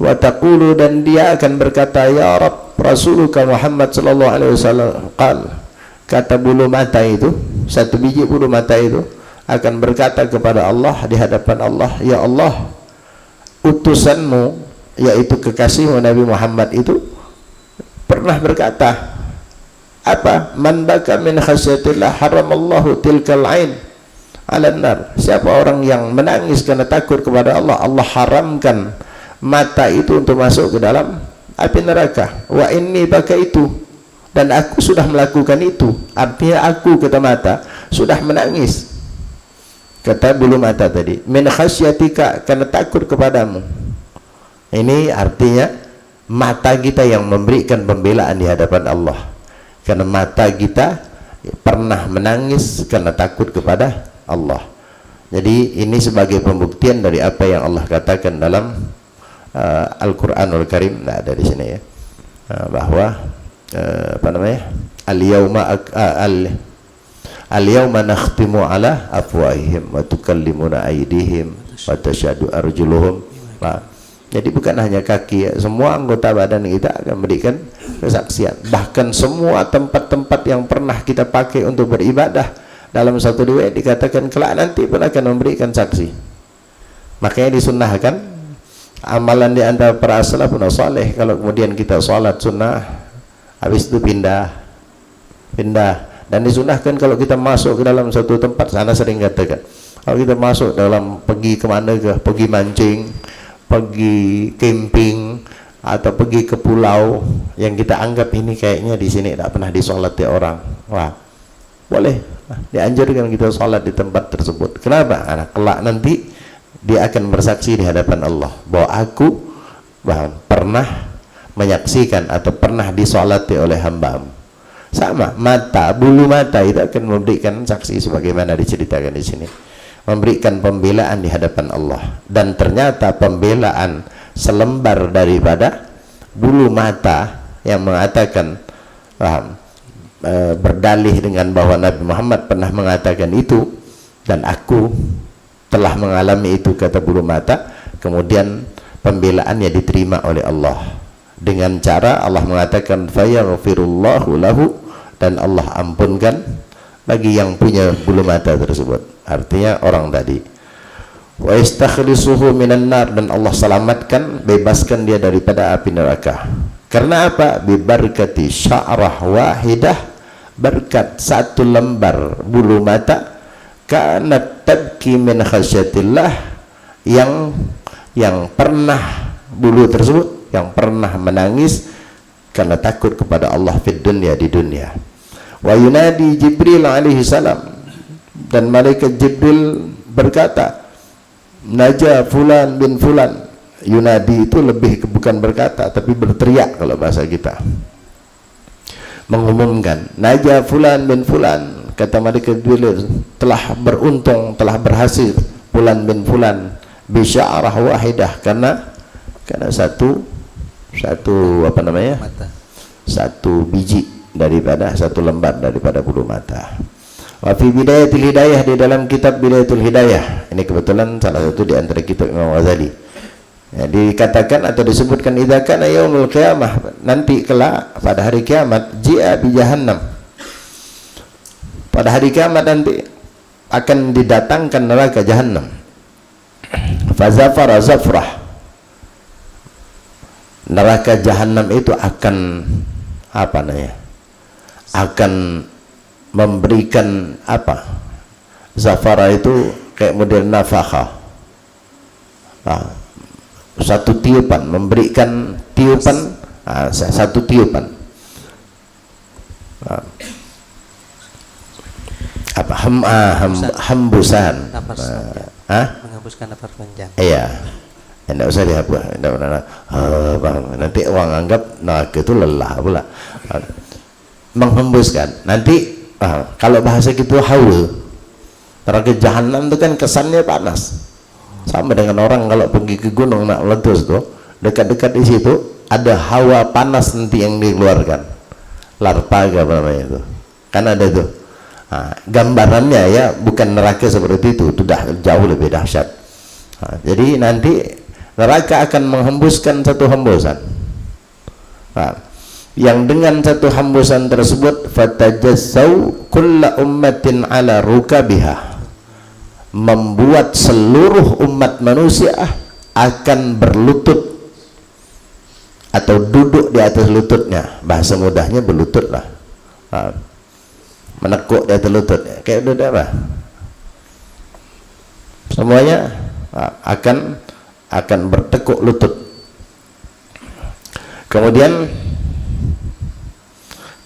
Wa taqulu, dan dia akan berkata, ya Rabb, Rasuluka Muhammad sallallahu alaihi wasallam kata bulu mata itu, satu biji bulu mata itu akan berkata kepada Allah di hadapan Allah, ya Allah, utusanmu, yaitu kekasihmu Nabi Muhammad itu pernah berkata apa? Man baka min khasyatillah haramallahu tilkal ain 'alan nar. Siapa orang yang menangis karena takut kepada Allah, Allah haramkan mata itu untuk masuk ke dalam api neraka. Wa inni baka itu, dan aku sudah melakukan itu. Artinya aku, kata mata, sudah menangis, kata bulu mata tadi, min khasyatika, karena takut kepadamu. Ini artinya mata kita yang memberikan pembelaan di hadapan Allah, karena mata kita pernah menangis karena takut kepada Allah. Jadi ini sebagai pembuktian dari apa yang Allah katakan dalam Al-Quranul Karim. Nah, ada di sini ya, bahwa apa namanya, al-yawma Al-yawma nakhtimu ala afwahihim wa tukallimuna aydihim wa tashhadu arjuluhum. Jadi bukan hanya kaki, semua anggota badan kita akan memberikan kesaksian. Bahkan semua tempat-tempat yang pernah kita pakai untuk beribadah dalam satu riwayat dikatakan kelak nanti pun akan memberikan saksi. Makanya disunnahkan amalan di antara para salafun saleh, kalau kemudian kita sholat sunnah habis itu pindah, dan disunahkan kalau kita masuk ke dalam satu tempat, sana sering katakan kalau kita masuk dalam pergi kemana ke, pergi mancing, pergi camping, atau pergi ke pulau yang kita anggap ini kayaknya di sini tidak pernah disolati orang, boleh dianjurkan kita sholat di tempat tersebut. Kenapa? Karena kelak nanti dia akan bersaksi di hadapan Allah bahwa aku pernah menyaksikan atau pernah disolati oleh hamba-Mu. Sama, mata, bulu mata itu akan memberikan saksi sebagaimana diceritakan di sini, memberikan pembelaan di hadapan Allah. Dan ternyata pembelaan selembar daripada bulu mata yang mengatakan berdalih dengan bahwa Nabi Muhammad pernah mengatakan itu, dan aku telah mengalami itu, kata bulu mata. Kemudian pembelaannya diterima oleh Allah dengan cara Allah mengatakan fayaghfirullahu lahu, dan Allah ampunkan bagi yang punya bulu mata tersebut, artinya orang tadi. Wa yastakhlisuhu minan nar, dan Allah selamatkan, bebaskan dia daripada api neraka. Karena apa? Bibarkati sya'rah wahidah, berkat satu lembar bulu mata, kanat tabki min khasyatillah, yang pernah bulu tersebut yang pernah menangis karena takut kepada Allah fid dunya, di dunia. Wa yunadi Jibril alaihi salam, dan malaikat Jibril berkata, naja fulan bin fulan. Yunadi itu lebih bukan berkata tapi berteriak kalau bahasa kita, mengumumkan, naja fulan bin fulan, kata malaikat Jibril, telah beruntung, telah berhasil fulan bin fulan bi sya'rah wahidah, karena satu apa namanya, satu biji daripada, satu lembar daripada bulu mata. Wa fi bidayatul hidayah, di dalam kitab Bidayatul Hidayah, ini kebetulan salah satu di antara kitab Imam Ghazali, ya, dikatakan atau disebutkan idza kana yaumul qiyamah, nanti kelak pada hari kiamat, ji'a bi jahannam, pada hari kiamat nanti akan didatangkan neraka jahannam. Fazafara zafrah, neraka jahanam itu akan apa namanya, akan memberikan apa, zafara itu kayak model nafakha, satu tiupan, memberikan tiupan, satu tiupan, apa, hembusan, menghembuskan nafas panjang. Iya, tidak usah dihapus, nanti orang anggap neraka itu lelah pula. Menghembuskan, nanti kalau bahasa kita hawa, neraka jahanam itu kan kesannya panas, sama dengan orang kalau pergi ke gunung nak meletus tuh, dekat-dekat di situ ada hawa panas nanti yang dikeluarkan, larpaga apa namanya itu, kan ada tuh. Gambarannya ya bukan neraka seperti itu, sudah jauh lebih dahsyat. Jadi nanti neraka akan menghembuskan satu hembusan, yang dengan satu hembusan tersebut fatajassau kulla ummatin ala rukabiha, membuat seluruh umat manusia akan berlutut atau duduk di atas lututnya, bahasa mudahnya berlutut lah, menekuk di atas lutut, kayak udah apa, semuanya akan bertekuk lutut. Kemudian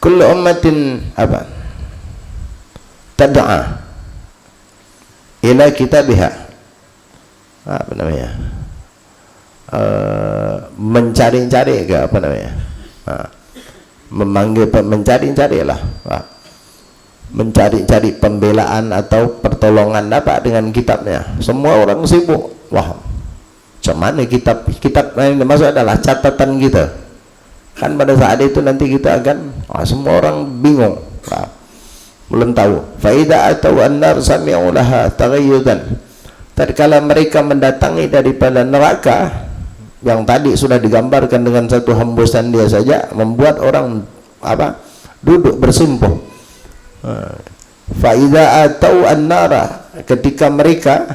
kullu ummatin apa, tad'a ila kitabiha, apa namanya, mencari-cari ke apa namanya, memanggil, mencari-cari lah, mencari-cari pembelaan atau pertolongan apa dengan kitabnya. Semua orang sibuk, wah cuman kitab yang dimaksud adalah catatan kita kan pada saat itu nanti kita akan semua orang bingung, belum tahu. Fa idza atau an-nar sami'u laha taghayyudan. Tatkala mereka mendatangi daripada neraka yang tadi sudah digambarkan dengan satu hembusan dia saja membuat orang duduk bersimpuh. Fa idza atau an-nara, ketika mereka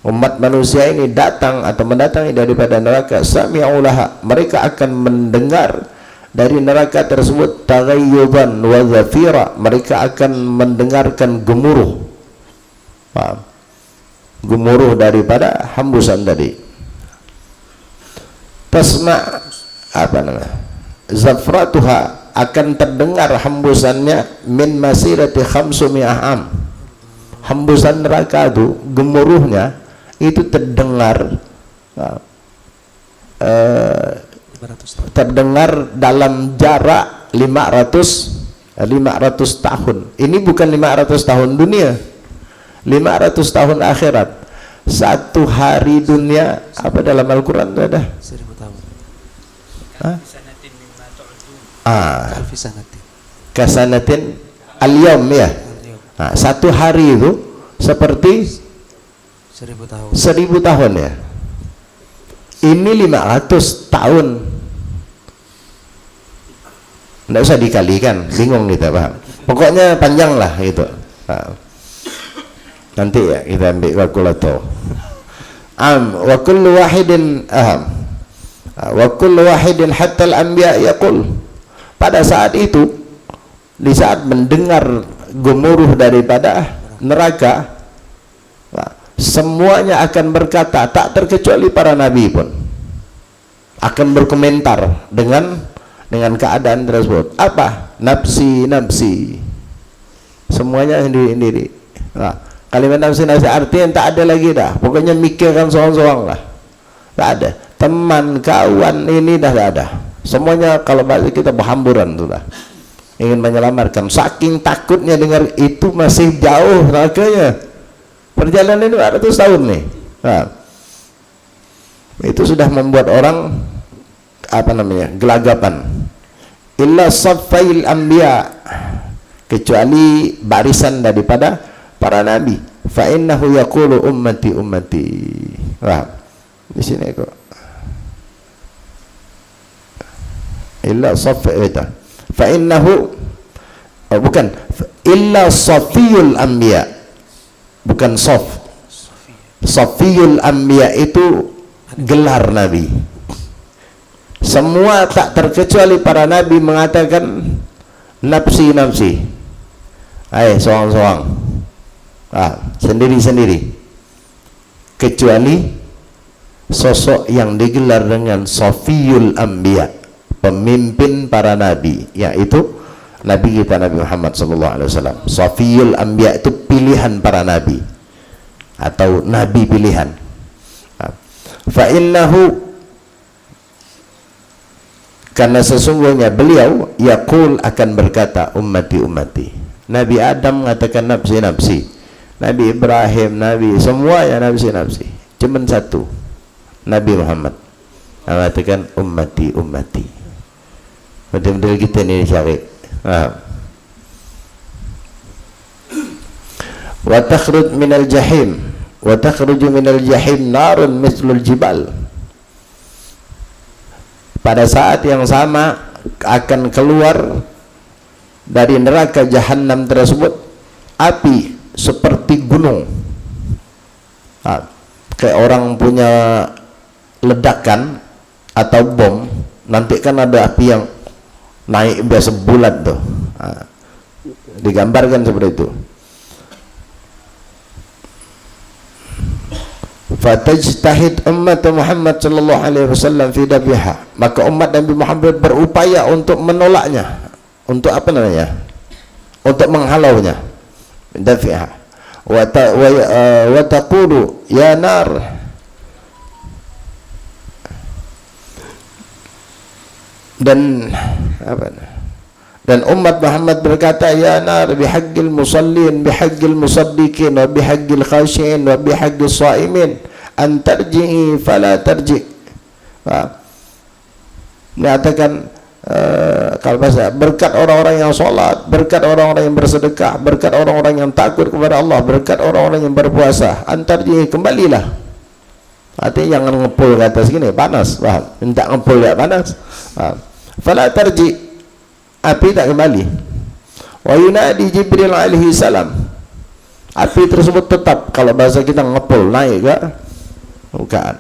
umat manusia ini datang atau mendatangi daripada neraka, sami'u laha, mereka akan mendengar dari neraka tersebut taghayyuban wa zafira, mereka akan mendengarkan gemuruh. Paham? Gemuruh daripada hembusan tadi. Tasma zafratuha, akan terdengar hembusannya min masirati 500 am. Hembusan neraka itu gemuruhnya itu terdengar dalam jarak 500 tahun. Ini bukan 500 tahun dunia, 500 tahun akhirat. Satu hari dunia apa dalam Al-Quran itu ada? 1000 tahun. Kasanatin al-yawm ya. Satu hari itu seperti 1000 tahun. 1000 tahun ya. Ini 500 tahun. Nggak usah dikalikan, bingung kita, paham? Pokoknya panjang lah gitu. Nanti ya kita ambil kalkulator. Wa kullu wahidin wa kullu wahidin hatta al-anbiya yaqul. Pada saat itu, di saat mendengar gemuruh daripada neraka, semuanya akan berkata, tak terkecuali para nabi pun akan berkomentar dengan keadaan tersebut. Apa? Nafsi, nafsi. Semuanya sendiri-sendiri. Kalimat nafsi, nafsi artinya tak ada lagi dah. Pokoknya mikirkan soang-soang lah. Tak ada. Teman, kawan ini dah tak ada. Semuanya kalau bahasa kita berhamburan tu lah. Ingin menyelamatkan. Saking takutnya dengar itu masih jauh nerakanya. Perjalanan 200 tahun nih. Itu sudah membuat orang gelagapan. Illa saffail anbiya, kecuali barisan daripada para nabi. Fa innahu yaqulu ummati ummati. Di sini kok. Illa saffaita. Fa innahu bukan illa safiyul anbiya. Bukan Safiyul anbiya itu gelar nabi. Semua tak terkecuali para nabi mengatakan nafsi nafsi. Soang-soang. Sendiri-sendiri. Kecuali sosok yang digelar dengan Safiyul anbiya, pemimpin para nabi, yaitu Nabi kita Nabi Muhammad SAW. Safiyul anbiya itu pilihan para nabi atau nabi pilihan. Fa innahu, karena sesungguhnya beliau yaqul, akan berkata ummati ummati. Nabi Adam mengatakan nafsi nafsi, Nabi Ibrahim, Nabi semuanya nafsi nafsi. Cuman satu, Nabi Muhammad mengatakan ummati ummati. Betul-betul kita ini cari. Wa takhruj minal jahim, wa takhruju minal jahim narun mithlul jibal. Pada saat yang sama akan keluar dari neraka jahanam tersebut api seperti gunung. Kayak orang punya ledakan atau bom, nanti kan ada api yang naik biasa bulat tuh. Digambarkan seperti itu. Fatajtahid ummat Muhammad sallallahu alaihi wasallam fi dabiha, maka umat Nabi Muhammad berupaya untuk menolaknya, untuk apa namanya, untuk menghalaunya. Dafiha wa taqulu ya nar, dan umat Muhammad berkata ya nar bihaqqil musallin, bihaqqil musaddiqin, wa bihaqqil khashiin, wa bihaqqis shaimin an tarji'i fala tarji'. Menyatakan kalau bahasa berkat orang-orang yang sholat, berkat orang-orang yang bersedekah, berkat orang-orang yang takut kepada Allah, berkat orang-orang yang berpuasa, antar dia kembalilah. Artinya jangan ngepul ke atas gini, panas, paham? Minta ngepul ya panas. Fala tarji, api tak kembali. Wa yunadi Jibril alaihi salam, api tersebut tetap, kalau bahasa kita ngepul, naik ke? Bukan.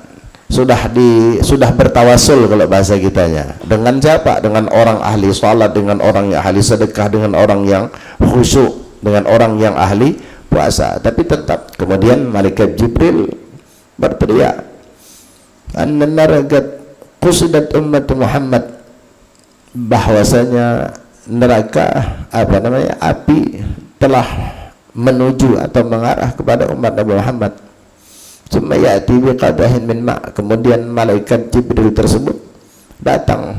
Sudah bertawasul kalau bahasa kitanya. Dengan siapa? Dengan orang ahli salat, dengan orang yang ahli sedekah, dengan orang yang khusyuk, dengan orang yang ahli puasa. Tapi tetap kemudian malaikat Jibril berteriak, "An-nar qad qusidat ummat Muhammad," bahwasanya neraka api telah menuju atau mengarah kepada umat Nabi Muhammad. Summa ya'ti biqadahin min ma', kemudian malaikat Jibril tersebut datang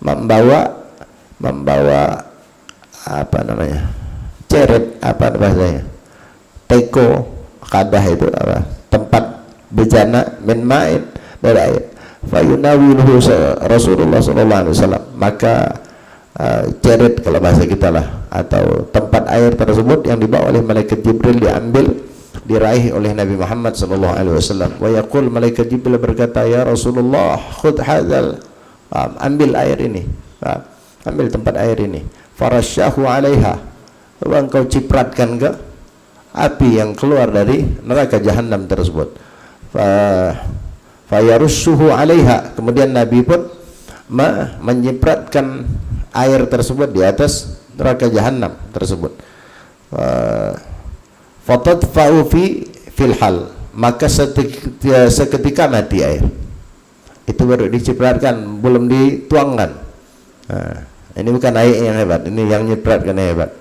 membawa ceret, bahasanya teko, kadah itu tempat bejana min ma'in, dari air. Fa yunawiluhu Rasulullah sallallahu alaihi wasallam, maka ceret kalau bahasa kita lah, atau tempat air tersebut yang dibawa oleh malaikat Jibril diambil, diraih oleh Nabi Muhammad sallallahu alaihi wasallam. Wa yaqul, malaikat Jibril berkata, "Ya Rasulullah, khudh hadzal," ambil air ini, ambil tempat air ini. Farasyahu 'alaiha, engkau cipratkan ke api yang keluar dari neraka jahanam tersebut. Fayarussuhu 'alaiha, kemudian Nabi pun menyipratkan air tersebut di atas neraka jahanam tersebut. Fatadfa'u fil hal, maka seketika mati air itu, baru dicipratkan, belum dituangkan. Ini bukan air yang hebat, ini yang nyipratkan hebat.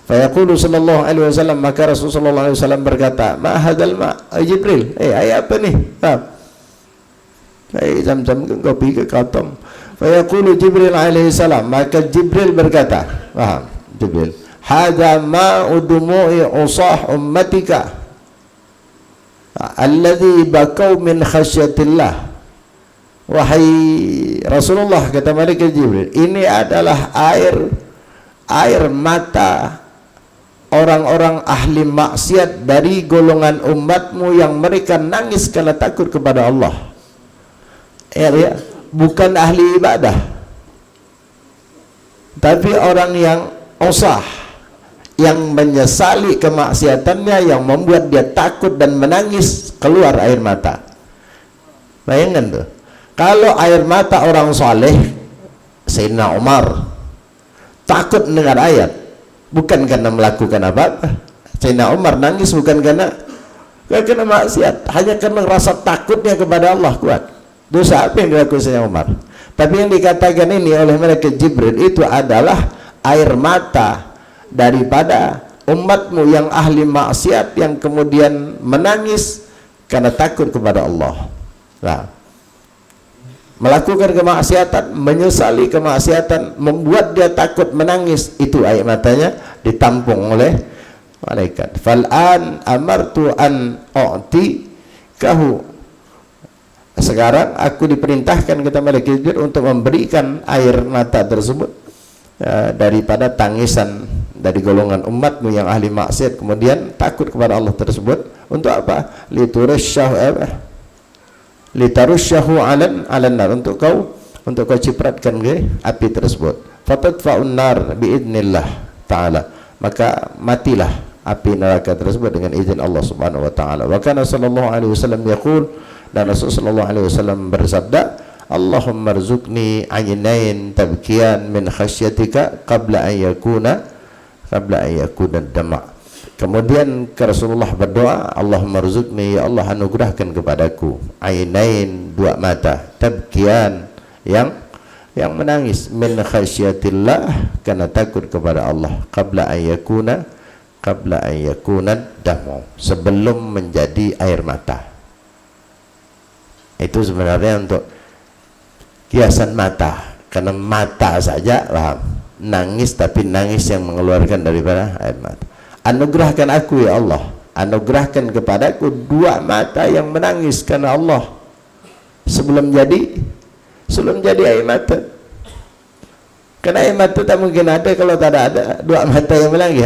Fa yaqulu sallallahu alaihi wasallam, maka Rasulullah sallallahu alaihi wasallam berkata, "Ma hadzal ma'?" Jibril, air apa nih? Air Zam-Zam ke kopi ke katom. Fa yaqulu Jibril alaihi salam, maka Jibril berkata, Jibril, "Hadza ma'u dumu'i usah ummatika alladhi bakau min khasyatillah." Wahai Rasulullah, kata malaikat Jibril, ini adalah air mata orang-orang ahli maksiat dari golongan umatmu yang mereka nangis karena takut kepada Allah. Ya, bukan ahli ibadah, tapi orang yang usah, yang menyesali kemaksiatannya, yang membuat dia takut dan menangis, keluar air mata. Bayangkan tuh, kalau air mata orang soleh, Sayyidina Umar takut mendengar ayat, bukan karena melakukan apa-apa. Sayyidina Umar nangis bukan karena maksiat, hanya karena rasa takutnya kepada Allah kuat. Dosa apa yang dilakukan Sayyidina Umar? Tapi yang dikatakan ini oleh malaikat Jibril itu adalah air mata daripada umatmu yang ahli maksiat, yang kemudian menangis karena takut kepada Allah. Nah, melakukan kemaksiatan, menyesali kemaksiatan, membuat dia takut, menangis, itu air matanya ditampung oleh malaikat. Fal'an amartu an u'ti kahu, sekarang aku diperintahkan, kata malaikat Jibril, untuk memberikan air mata tersebut daripada tangisan dari golongan umatmu yang ahli maksiat kemudian takut kepada Allah tersebut. Untuk apa? Litarusyahu alan nar, untuk kau cipratkan ke api tersebut. Fatadfa'un nar biidznillah ta'ala, maka matilah api neraka tersebut dengan izin Allah Subhanahu wa taala. Wa kana sallallahu alaihi wasallam yaqul, dan Rasul sallallahu alaihi wasallam bersabda, Allahumma rzuqni aynain tabkiyan min khasyatika qabla an yakuna dama'. Kemudian Rasulullah berdoa, Allahumma rzuqni, ya Allah anugerahkan kepadaku ainain, dua mata, tabkiyan, yang menangis, min khasyatillah, karena takut kepada Allah, qabla an yakuna damu, sebelum menjadi air mata. Itu sebenarnya untuk kiasan mata, karena mata saja paham, nangis, tapi nangis yang mengeluarkan daripada air mata. Anugerahkan aku ya Allah, anugerahkan kepadaku dua mata yang menangis karena Allah sebelum jadi air mata. Karena air mata tak mungkin ada kalau tak ada dua mata yang menangis.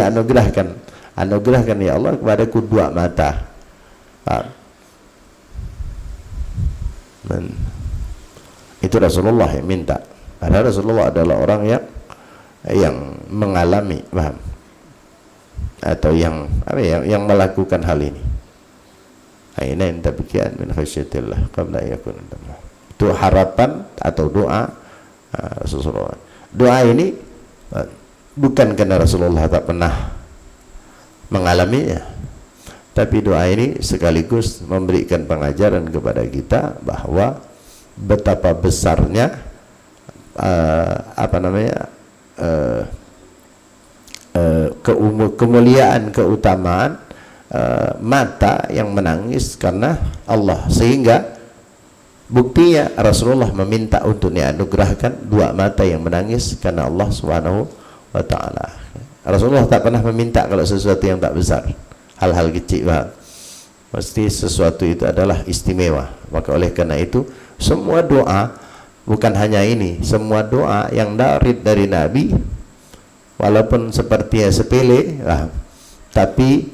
Anugerahkan ya Allah kepadaku dua mata. Dan itu Rasulullah yang minta. Padahal Rasulullah adalah orang yang mengalami, paham? Atau yang melakukan hal ini. Ainain tabkian min khasyatillah qabla yakun. Itu harapan atau doa Rasulullah. Doa ini bukan karena Rasulullah tak pernah mengalaminya, tapi doa ini sekaligus memberikan pengajaran kepada kita bahwa betapa besarnya kemuliaan, keutamaan mata yang menangis karena Allah, sehingga buktinya Rasulullah meminta untuk dianugerahkan dua mata yang menangis karena Allah Subhanahu wa taala. Rasulullah tak pernah meminta kalau sesuatu yang tak besar, hal-hal kecil, pasti sesuatu itu adalah istimewa. Maka oleh karena itu semua doa, bukan hanya ini, semua doa yang dari Nabi walaupun sepertinya sepele, tapi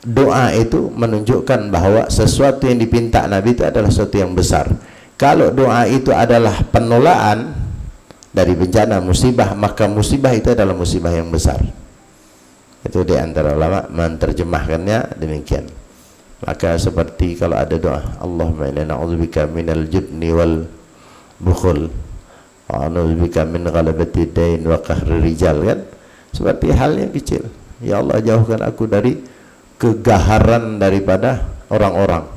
doa itu menunjukkan bahwa sesuatu yang dipinta Nabi itu adalah sesuatu yang besar. Kalau doa itu adalah penolakan dari bencana musibah, maka musibah itu adalah musibah yang besar. Itu di antara ulama menerjemahkannya demikian. Maka seperti kalau ada doa, Allahumma inna na'udzubika minal jubni wal bukhul wa na'udzubika min ghalabati dain wa qahri rijal, kan? Seperti hal yang kecil. Ya Allah, jauhkan aku dari kegaharan daripada orang-orang.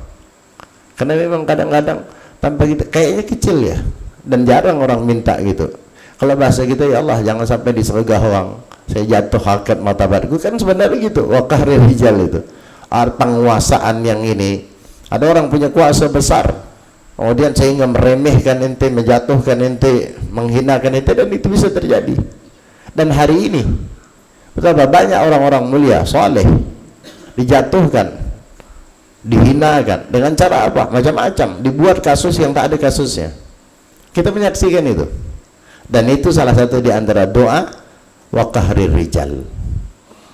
Karena memang kadang-kadang tanpa kita kayaknya kecil ya, dan jarang orang minta gitu. Kalau bahasa kita, ya Allah jangan sampai disergah orang, saya jatuh harkat martabatku, kan sebenarnya gitu. Wa qahri rijal itu penguasaan yang ini. Ada orang punya kuasa besar, kemudian sehingga meremehkan ente, menjatuhkan ente, menghinakan ente, dan itu bisa terjadi. Dan hari ini betapa banyak orang-orang mulia, soleh, dijatuhkan, dihinakan dengan cara apa? Macam-macam, dibuat kasus yang tak ada kasusnya. Kita menyaksikan itu. Dan itu salah satu di antara doa wa qahrir rijal,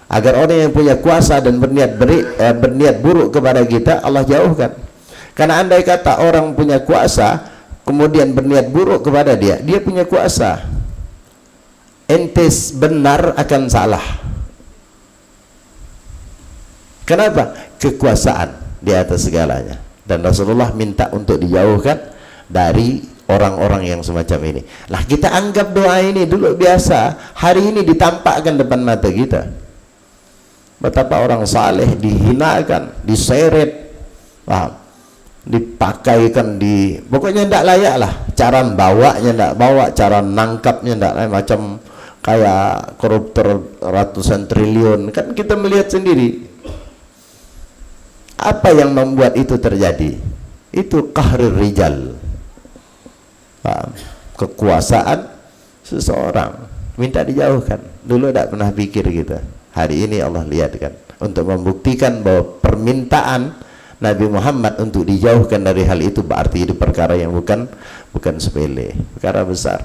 agar orang yang punya kuasa dan berniat buruk kepada kita, Allah jauhkan. Karena andai kata orang punya kuasa kemudian berniat buruk kepada dia punya kuasa, ente benar akan salah. Kenapa? Kekuasaan di atas segalanya. Dan Rasulullah minta untuk dijauhkan dari orang-orang yang semacam ini. Lah kita anggap doa ini dulu biasa, hari ini ditampakkan depan mata kita. Betapa orang saleh dihinakan, diseret, dipakaikan, pokoknya tidak layak lah. Cara bawanya tidak bawa, cara nangkapnya tidak layak, macam kayak koruptor ratusan triliun. Kan kita melihat sendiri. Apa yang membuat itu terjadi? Itu qahrir rijal, kekuasaan seseorang, minta dijauhkan. Dulu tidak pernah pikir kita. Hari ini Allah lihatkan untuk membuktikan bahwa permintaan Nabi Muhammad untuk dijauhkan dari hal itu berarti itu perkara yang bukan sepele, perkara besar.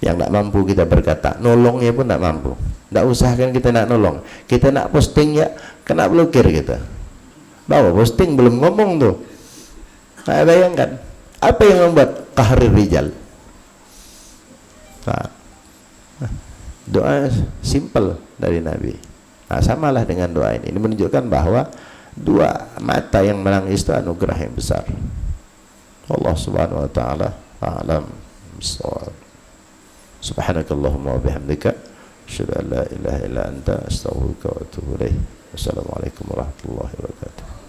Yang tidak mampu kita berkata, nolongnya pun tidak mampu. Tidak usahkan kita nak nolong, kita nak posting ya kena blokir kita. Bawa posting belum ngomong tuh. Nah, bayangkan apa yang membuat qahrir rijal. Doa simple dari Nabi. Nah, samalah dengan doa ini. Ini menunjukkan bahwa dua mata yang menangis itu anugerah yang besar. Allah Subhanahu wa taala a'lam bissawab. Subhanakallahumma wa bihamdika asyhadu an la ilaha illa anta astaghfiruka wa atubu ilaik. Wassalamualaikum warahmatullahi wabarakatuh.